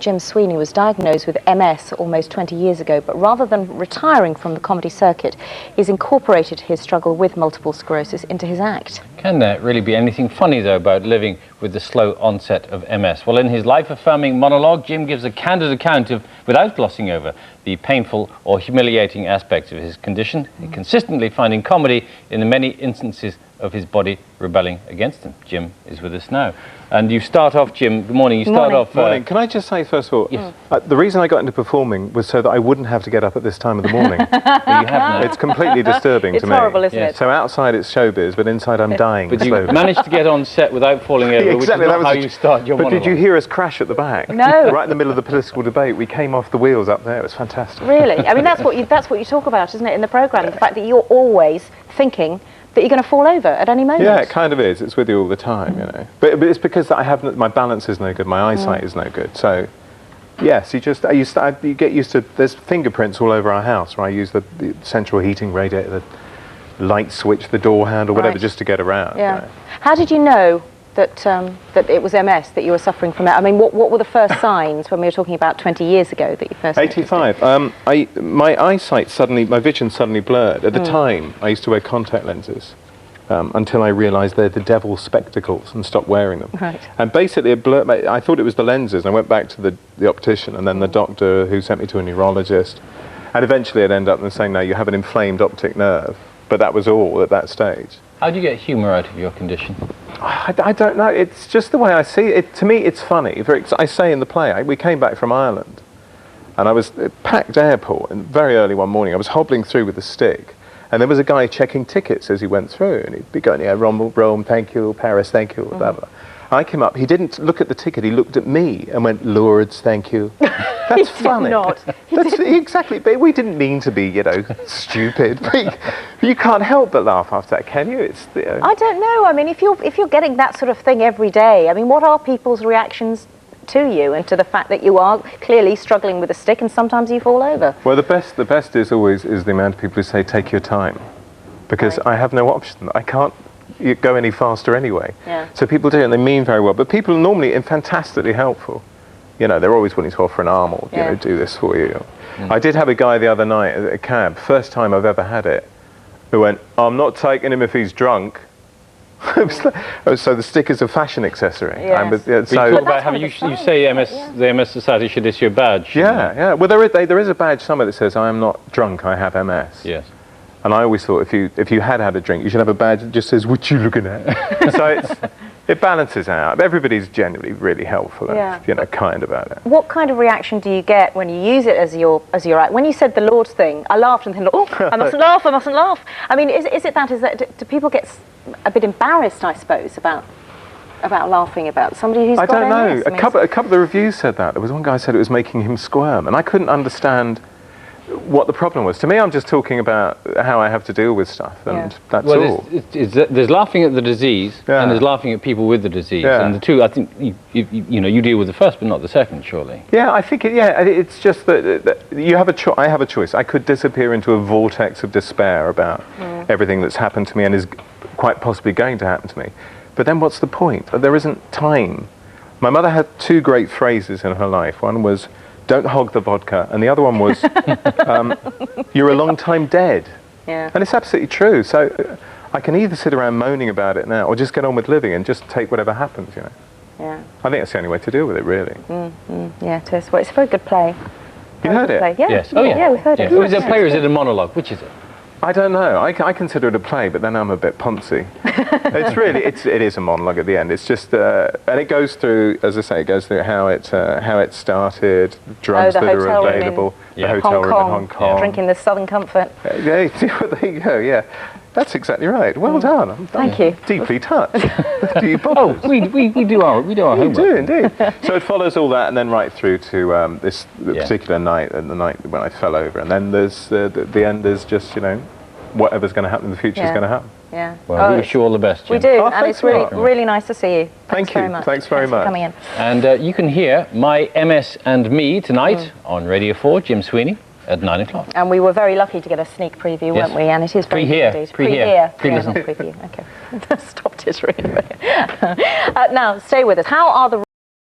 Jim Sweeney was diagnosed with MS almost 20 years ago, but rather than retiring from the comedy circuit, he's incorporated his struggle with multiple sclerosis into his act. Can there really be anything funny, though, about living with the slow onset of MS? Well, in his life-affirming monologue, Jim gives a candid account of, without glossing over, the painful or humiliating aspects of his condition, consistently finding comedy in the many instances of his body rebelling against him. Jim is with us now. And you start off, Jim, good morning, Morning. Can I just say, first of all, yes. The reason I got into performing was so that I wouldn't have to get up at this time of the morning. Well, you have now. It's completely disturbing to me. It's horrible, isn't it? So outside it's showbiz, but inside I'm dying But you slowly. managed to get on set without falling over, Exactly, which is not how you start your monologue. But did you hear us crash at the back? No. Right in the middle of the political debate, we came off the wheels up there. It was fantastic. Really? I mean, that's what you talk about, isn't it, in the programme? The fact that you're always thinking that you're going to fall over at any moment. Yeah, it kind of is. It's with you all the time, you know. But it's because I haven't. My balance is no good. My eyesight is no good. So, yes, you get used to. There's fingerprints all over our house. Where I use the central heating radiator, the light switch, the door handle, whatever, just to get around. Yeah. You know. How did you know that that it was MS, that you were suffering from it? I mean, what were the first signs when we were talking about 20 years ago that you first? 85. My eyesight suddenly, my vision suddenly blurred. At the time, I used to wear contact lenses until I realised they're the devil's spectacles and stopped wearing them. Right. And basically, it blurred. I thought it was the lenses. I went back to the optician, and then the doctor who sent me to a neurologist, and eventually I'd end up saying, "No, you have an inflamed optic nerve." But that was all at that stage. How do you get humour out of your condition? I don't know. It's just the way I see it. To me, it's funny. I say in the play, we came back from Ireland, and I was at a packed airport, and very early one morning, I was hobbling through with a stick, and there was a guy checking tickets as he went through, and he'd be going, yeah, Rome, thank you, Paris, thank you, blah, blah. I came up, he didn't look at the ticket, he looked at me and went, Lourdes, thank you. That's funny. Exactly, but we didn't mean to be, stupid. But you can't help but laugh after that, can you? I don't know. I mean, if you're getting that sort of thing every day, I mean, what are people's reactions to you and to the fact that you are clearly struggling with a stick and sometimes you fall over? Well, the best is always the amount of people who say, take your time, because I have no option. I can't go any faster anyway. Yeah. So people do, and they mean very well. But people are normally fantastically helpful. They're always willing to offer an arm or do this for you. I did have a guy the other night at a cab, first time I've ever had it, who went, I'm not taking him if he's drunk. So the stick is a fashion accessory. Yes. You say the MS Society should issue a badge. Yeah. Well, there is a badge somewhere that says, I am not drunk, I have MS. Yes. And I always thought if you had a drink, you should have a badge that just says, what you looking at? So it balances out. Everybody's generally really helpful and, kind about it. What kind of reaction do you get when you use it as your act? When you said the Lord's thing, I laughed and thought, oh, I mustn't laugh. I mean, is it that do people get a bit embarrassed, I suppose, about laughing about somebody who's got MS? I don't know. A couple of the reviews said that. There was one guy who said it was making him squirm, and I couldn't understand what the problem was. To me, I'm just talking about how I have to deal with stuff, and that's all. There's laughing at the disease, and there's laughing at people with the disease, and the two, I think, you deal with the first, but not the second, surely. Yeah, I think, it's just that you have I have a choice. I could disappear into a vortex of despair about everything that's happened to me and is quite possibly going to happen to me. But then what's the point? There isn't time. My mother had two great phrases in her life. One was, don't hog the vodka, and the other one was, you're a long time dead. Yeah. And it's absolutely true. So I can either sit around moaning about it now, or just get on with living and just take whatever happens, Yeah. I think that's the only way to deal with it, really. Yeah, it is. Well, it's a very good play. You heard it? Play. Yeah. Yes. Oh, yeah. Yeah, we've heard it. Is it a play or is it a monologue? Which is it? I don't know. I consider it a play, but then I'm a bit poncy. It is a monologue at the end. It's just, and it goes through, as I say, it goes through how it started, drugs that are available, the hotel room in Hong Kong. Drinking the Southern Comfort. There you go, yeah. That's exactly right. Well done. Thank you. Deeply touched. We do our homework. We do, indeed. So it follows all that, and then right through to this particular night, and the night when I fell over. And then there's the end is just, whatever's going to happen in the future is going to happen. Yeah. Well, we wish you all the best, Jim. We do, and it's really nice to see you. Thank you. Very much. Thanks very much. For coming in. And you can hear My MS and Me tonight on Radio 4, Jim Sweeney, at 9 o'clock. And we were very lucky to get a sneak preview, weren't we? And it is very good indeed. Pre-here. Preview. Okay. Stopped it really. Now, stay with us. How are the